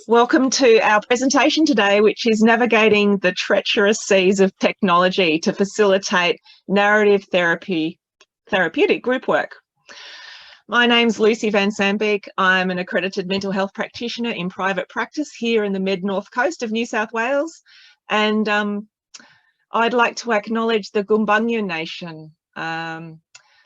Welcome to our presentation today, which is navigating the treacherous seas of technology to facilitate narrative therapeutic group work. My name's Lucy Van Sambeek. I'm an accredited mental health practitioner in private practice here in the mid-north coast of New South Wales. And I'd like to acknowledge the Gumbaynggirr Nation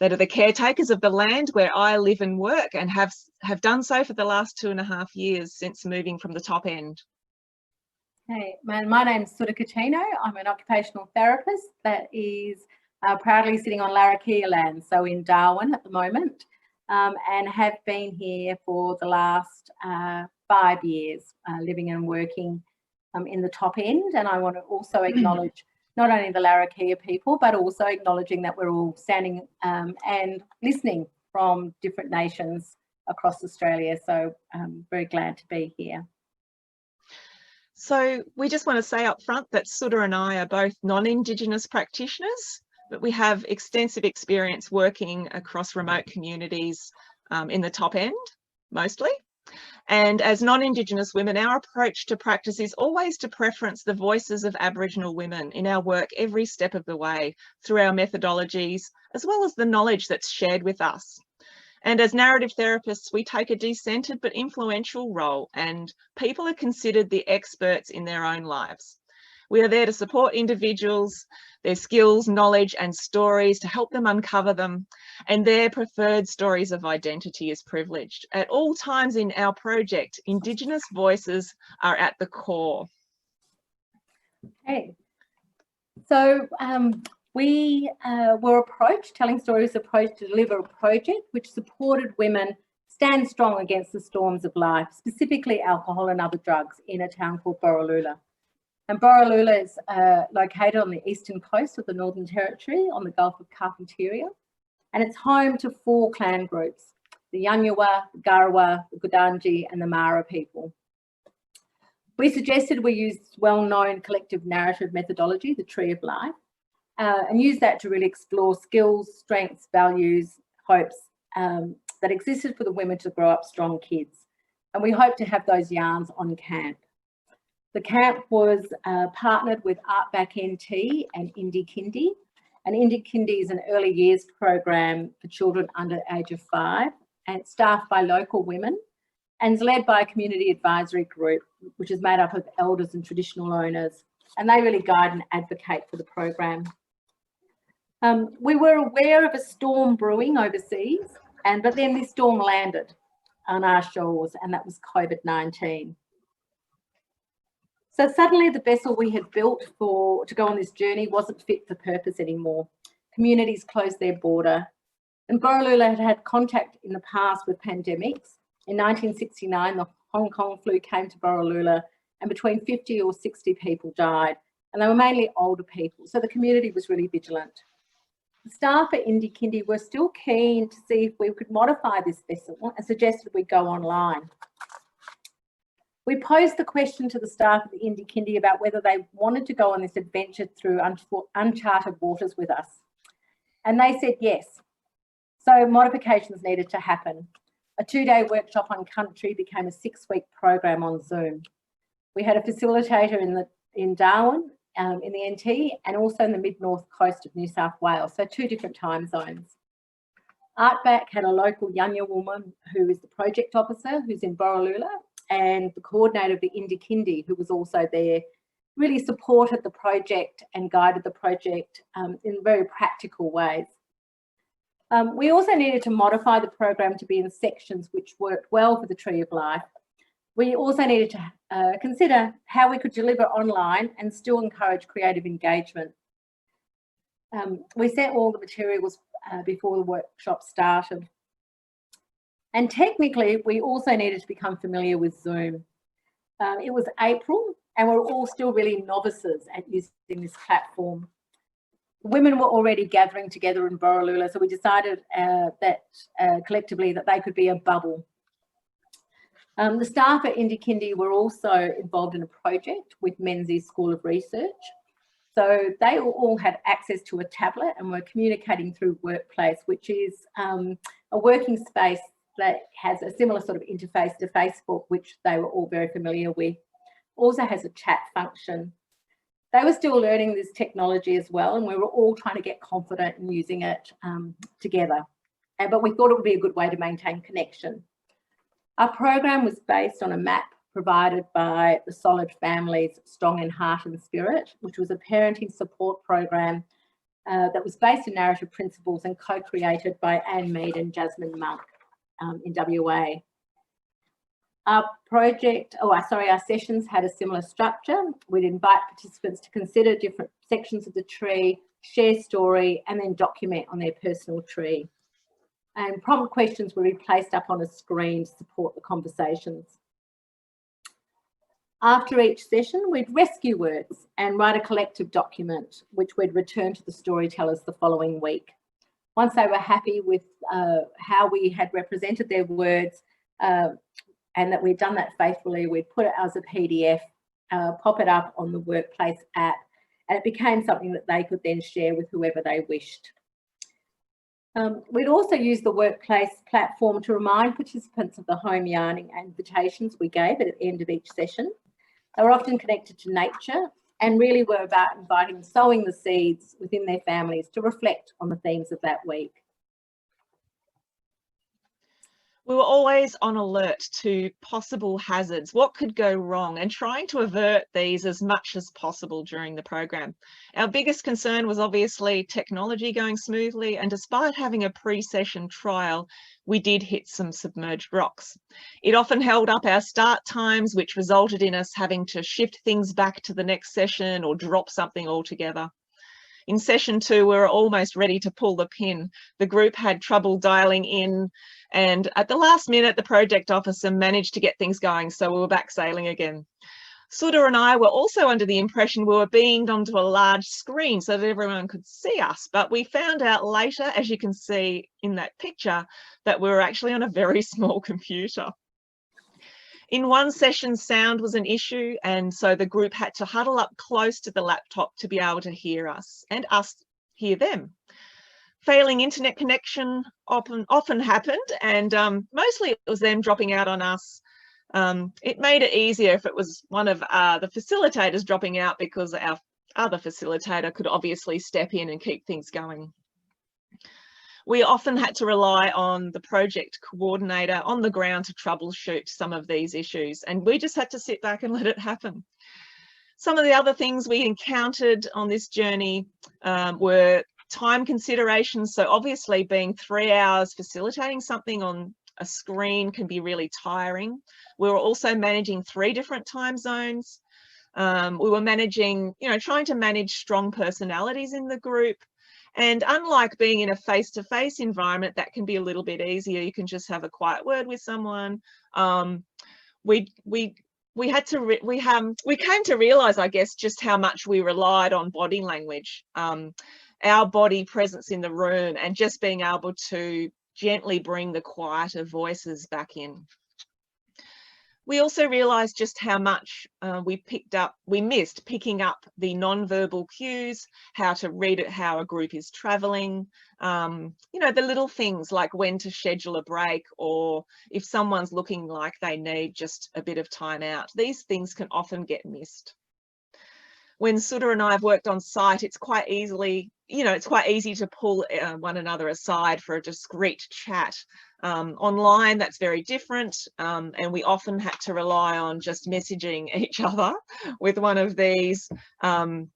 that are the caretakers of the land where I live and work, and have done so for the last 2.5 years since moving from the top end. Hey, my name's Sudha Coutinho. I'm an occupational therapist that is proudly sitting on Larrakia land, so in Darwin at the moment, and have been here for the last 5 years, living and working in the top end. And I want to also acknowledge not only the Larrakia people, but also acknowledging that we're all standing and listening from different nations across Australia. So I'm very glad to be here. So we just want to say up front that Sudha and I are both non-Indigenous practitioners, but we have extensive experience working across remote communities in the top end, mostly. And as non-Indigenous women, our approach to practice is always to preference the voices of Aboriginal women in our work every step of the way, through our methodologies, as well as the knowledge that's shared with us. And as narrative therapists, we take a decentered but influential role, and people are considered the experts in their own lives. We are there to support individuals, their skills, knowledge and stories, to help them uncover them, and their preferred stories of identity is privileged. At all times in our project, Indigenous voices are at the core. Okay, so we were approached, Telling Stories approached to deliver a project which supported women stand strong against the storms of life, specifically alcohol and other drugs, in a town called Borroloola. And Borroloola is located on the eastern coast of the Northern Territory on the Gulf of Carpentaria, and it's home to 4 clan groups: the Yanyuwa, the Garawa, the Gudangji and the Mara people. We suggested we use well-known collective narrative methodology, the Tree of Life, and use that to really explore skills, strengths, values, hopes that existed for the women to grow up strong kids. And we hope to have those yarns on camp. The camp was partnered with Artback NT and Indie Kindy. And Indie Kindy is an early years program for children under the age of 5, and it's staffed by local women and is led by a community advisory group, which is made up of elders and traditional owners. And they really guide and advocate for the program. We were aware of a storm brewing overseas, but then this storm landed on our shores, and that was COVID-19. So suddenly the vessel we had built to go on this journey wasn't fit for purpose anymore. Communities closed their border, and Borroloola had had contact in the past with pandemics. In 1969, the Hong Kong flu came to Borroloola, and between 50 or 60 people died, and they were mainly older people. So the community was really vigilant. The staff at Indie Kindy were still keen to see if we could modify this vessel and suggested we go online. We posed the question to the staff of the Indie Kindy about whether they wanted to go on this adventure through uncharted waters with us. And they said yes. So modifications needed to happen. A 2-day workshop on country became a 6-week program on Zoom. We had a facilitator in Darwin, in the NT, and also in the mid-north coast of New South Wales, so 2 different time zones. Artback had a local Yanya woman who is the project officer, who's in Borroloola, and the coordinator of the Indie Kindy, who was also there, really supported the project and guided the project in very practical ways. We also needed to modify the program to be in sections which worked well for the Tree of Life. We also needed to consider how we could deliver online and still encourage creative engagement. We sent all the materials before the workshop started. And technically, we also needed to become familiar with Zoom. It was April, and we're all still really novices at using this platform. Women were already gathering together in Borroloola, so we decided collectively that they could be a bubble. The staff at Indie Kindy were also involved in a project with Menzies School of Research. So they all had access to a tablet and were communicating through Workplace, which is a working space that has a similar sort of interface to Facebook, which they were all very familiar with. Also has a chat function. They were still learning this technology as well, and we were all trying to get confident in using it together. But we thought it would be a good way to maintain connection. Our program was based on a map provided by the Solid Families Strong in Heart and Spirit, which was a parenting support program that was based on narrative principles and co-created by Anne Mead and Jasmine Monk in WA. Our sessions had a similar structure. We'd invite participants to consider different sections of the tree, share story, and then document on their personal tree. And prompt questions would be placed up on a screen to support the conversations. After each session, we'd rescue words and write a collective document, which we'd return to the storytellers the following week. Once they were happy with how we had represented their words and that we'd done that faithfully, we'd put it as a PDF, pop it up on the workplace app, and it became something that they could then share with whoever they wished. We'd also use the workplace platform to remind participants of the home yarning invitations we gave at the end of each session. They were often connected to nature and really were about sowing the seeds within their families to reflect on the themes of that week. We were always on alert to possible hazards, what could go wrong, and trying to avert these as much as possible during the program. Our biggest concern was obviously technology going smoothly, and despite having a pre-session trial, we did hit some submerged rocks. It often held up our start times, which resulted in us having to shift things back to the next session or drop something altogether. In session 2, we were almost ready to pull the pin. The group had trouble dialing in, and at the last minute, the project officer managed to get things going, so we were back sailing again. Sudha and I were also under the impression we were beamed onto a large screen so that everyone could see us, but we found out later, as you can see in that picture, that we were actually on a very small computer. In one session, sound was an issue, and so the group had to huddle up close to the laptop to be able to hear us and us hear them. Failing internet connection often happened, and mostly it was them dropping out on us. It made it easier if it was one of the facilitators dropping out, because our other facilitator could obviously step in and keep things going. We often had to rely on the project coordinator on the ground to troubleshoot some of these issues, and we just had to sit back and let it happen. Some of the other things we encountered on this journey were time considerations. So obviously being 3 hours facilitating something on a screen can be really tiring. We were also managing 3 different time zones. We were managing, trying to manage strong personalities in the group. And unlike being in a face-to-face environment, that can be a little bit easier. You can just have a quiet word with someone. We came to realise, I guess, just how much we relied on body language, our body presence in the room, and just being able to gently bring the quieter voices back in. We also realised just how much we missed picking up the non-verbal cues, how to read it, how a group is travelling, the little things like when to schedule a break, or if someone's looking like they need just a bit of time out. These things can often get missed. When Sudha and I have worked on site, it's quite easy to pull one another aside for a discreet chat. Online, that's very different, and we often had to rely on just messaging each other with one of these to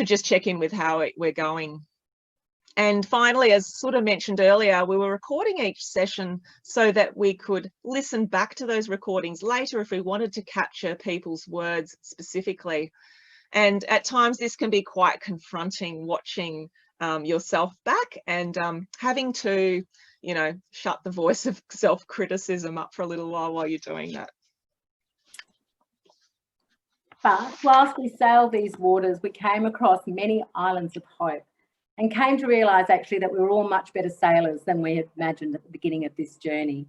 just check in with how we're going. And finally, as Sudha mentioned earlier, we were recording each session so that we could listen back to those recordings later if we wanted to capture people's words specifically. And at times this can be quite confronting, watching yourself back and having to, shut the voice of self-criticism up for a little while you're doing that. But whilst we sailed these waters, we came across many islands of hope and came to realise actually that we were all much better sailors than we had imagined at the beginning of this journey.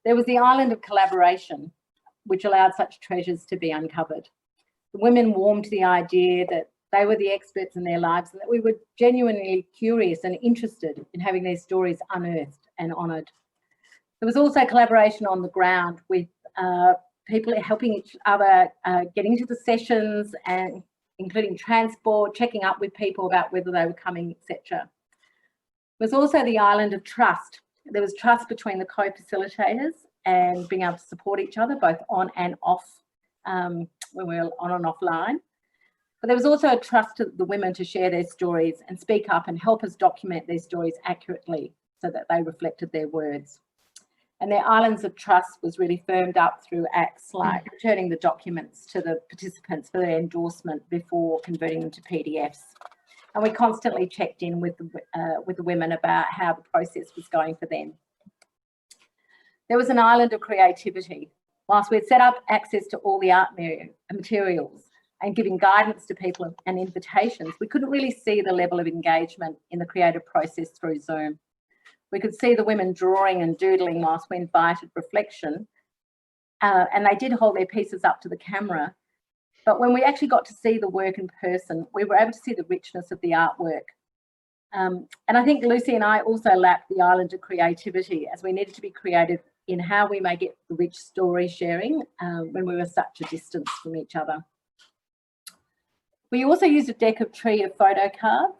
There was the island of collaboration, which allowed such treasures to be uncovered. The women warmed to the idea that they were the experts in their lives and that we were genuinely curious and interested in having their stories unearthed and honoured. There was also collaboration on the ground with people helping each other, getting to the sessions, and including transport, checking up with people about whether they were coming, etc. There was also the island of trust. There was trust between the co-facilitators and being able to support each other both on and off, when we were on and offline. But there was also a trust to the women to share their stories and speak up and help us document their stories accurately so that they reflected their words. And their islands of trust was really firmed up through acts like returning the documents to the participants for their endorsement before converting them to PDFs. And we constantly checked in with the women about how the process was going for them. There was an island of creativity. Whilst we'd set up access to all the art materials and giving guidance to people and invitations, we couldn't really see the level of engagement in the creative process through Zoom. We could see the women drawing and doodling whilst we invited reflection, and they did hold their pieces up to the camera. But when we actually got to see the work in person, we were able to see the richness of the artwork. And I think Lucy and I also lacked the island of creativity, as we needed to be creative in how we may get the rich story sharing when we were such a distance from each other. We also used a deck of tree of photo cards.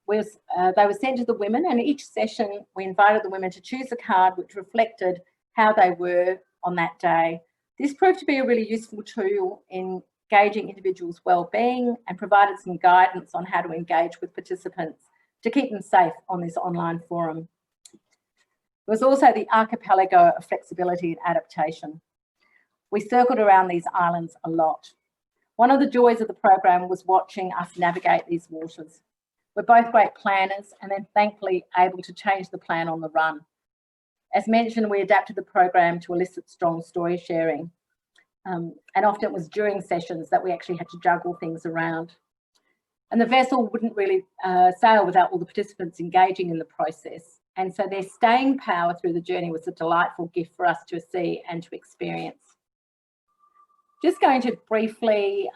They were sent to the women, and each session we invited the women to choose a card which reflected how they were on that day. This proved to be a really useful tool in gauging individuals' well-being and provided some guidance on how to engage with participants to keep them safe on this online forum. There was also the archipelago of flexibility and adaptation. We circled around these islands a lot. One of the joys of the program was watching us navigate these waters. We're both great planners and then thankfully able to change the plan on the run. As mentioned, we adapted the program to elicit strong story sharing. And often it was during sessions that we actually had to juggle things around. And the vessel wouldn't really sail without all the participants engaging in the process. And so their staying power through the journey was a delightful gift for us to see and to experience. Just going to briefly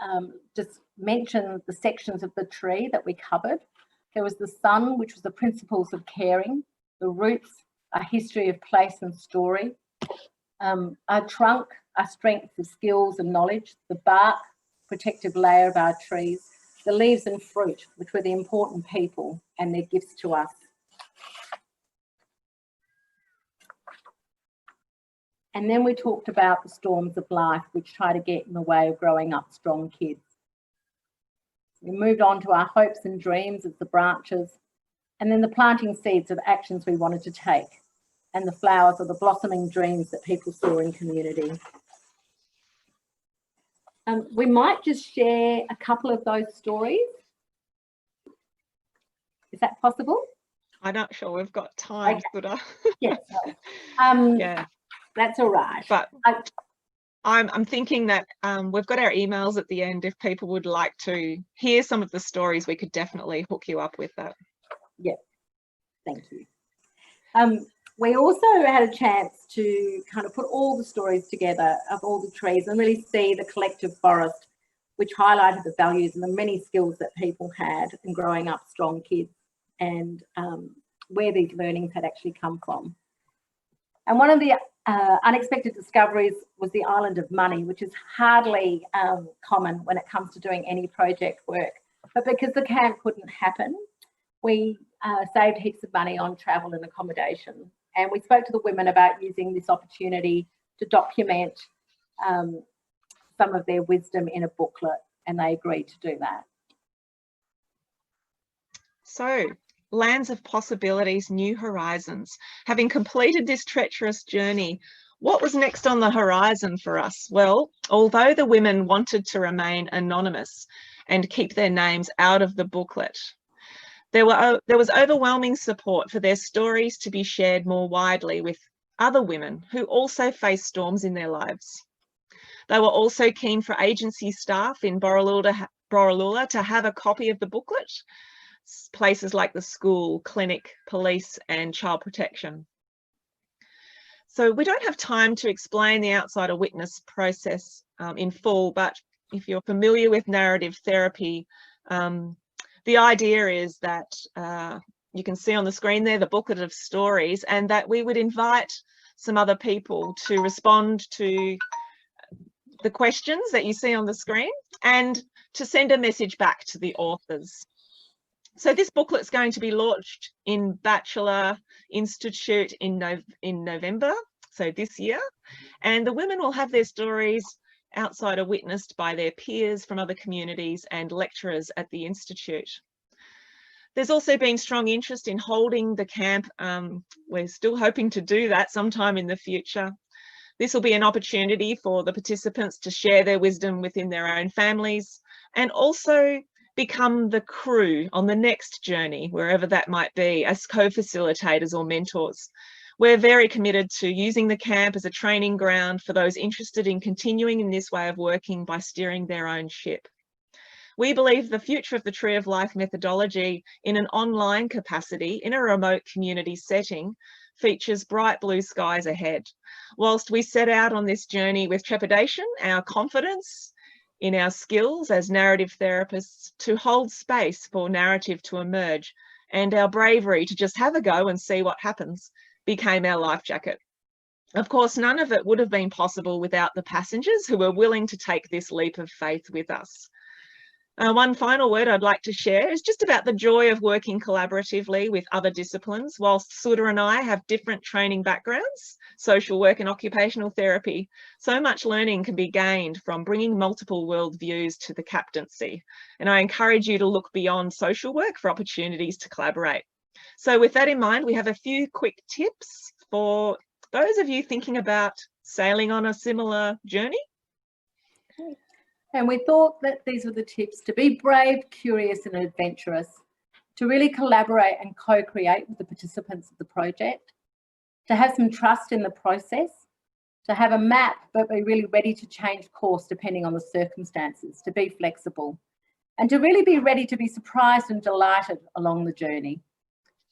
just mention the sections of the tree that we covered. There was the sun, which was the principles of caring, the roots, a history of place and story, our trunk, our strength of skills and knowledge, the bark, protective layer of our trees, the leaves and fruit, which were the important people and their gifts to us. And then we talked about the storms of life, which try to get in the way of growing up strong kids. We moved on to our hopes and dreams as the branches, and then the planting seeds of actions we wanted to take, and the flowers of the blossoming dreams that people saw in community. We might just share a couple of those stories. Is that possible? I'm not sure we've got time, Sudha. Yes. Yeah. That's all right. But I'm thinking that we've got our emails at the end. If people would like to hear some of the stories, we could definitely hook you up with that. Yeah, thank you. We also had a chance to kind of put all the stories together of all the trees and really see the collective forest, which highlighted the values and the many skills that people had in growing up strong kids, and where these learnings had actually come from. And one of the unexpected discoveries was the island of money, which is hardly common when it comes to doing any project work. But because the camp couldn't happen, we saved heaps of money on travel and accommodation. And we spoke to the women about using this opportunity to document some of their wisdom in a booklet, and they agreed to do that. So, lands of possibilities, new horizons. Having completed this treacherous journey, what was next on the horizon for us? Well, although the women wanted to remain anonymous and keep their names out of the booklet, there was overwhelming support for their stories to be shared more widely with other women who also face storms in their lives. They were also keen for agency staff in Borroloola to have a copy of the booklet, places like the school, clinic, police and child protection. So we don't have time to explain the outsider witness process in full, but if you're familiar with narrative therapy, the idea is that you can see on the screen there the booklet of stories, and that we would invite some other people to respond to the questions that you see on the screen and to send a message back to the authors. So this booklet is going to be launched in Bachelor Institute in November, so this year, and the women will have their stories outside are witnessed by their peers from other communities and lecturers at the Institute. There's also been strong interest in holding the camp. We're still hoping to do that sometime in the future. This will be an opportunity for the participants to share their wisdom within their own families and also become the crew on the next journey, wherever that might be, as co-facilitators or mentors. We're very committed to using the camp as a training ground for those interested in continuing in this way of working by steering their own ship. We believe the future of the Tree of Life methodology in an online capacity in a remote community setting features bright blue skies ahead. Whilst we set out on this journey with trepidation, our confidence in our skills as narrative therapists to hold space for narrative to emerge and our bravery to just have a go and see what happens became our life jacket. Of course, none of it would have been possible without the passengers who were willing to take this leap of faith with us. One final word I'd like to share is just about the joy of working collaboratively with other disciplines. Whilst Sudha and I have different training backgrounds, social work and occupational therapy, so much learning can be gained from bringing multiple worldviews to the captaincy. And I encourage you to look beyond social work for opportunities to collaborate. So with that in mind, we have a few quick tips for those of you thinking about sailing on a similar journey. And we thought that these were the tips: to be brave, curious and adventurous, to really collaborate and co-create with the participants of the project, to have some trust in the process, to have a map but be really ready to change course depending on the circumstances, to be flexible, and to really be ready to be surprised and delighted along the journey.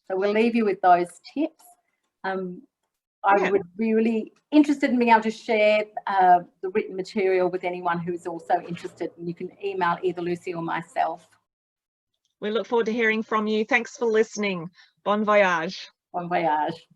So we'll leave you with those tips. I would be really interested in being able to share the written material with anyone who's also interested, and you can email either Lucy or myself. We look forward to hearing from you. Thanks for listening. Bon voyage. Bon voyage.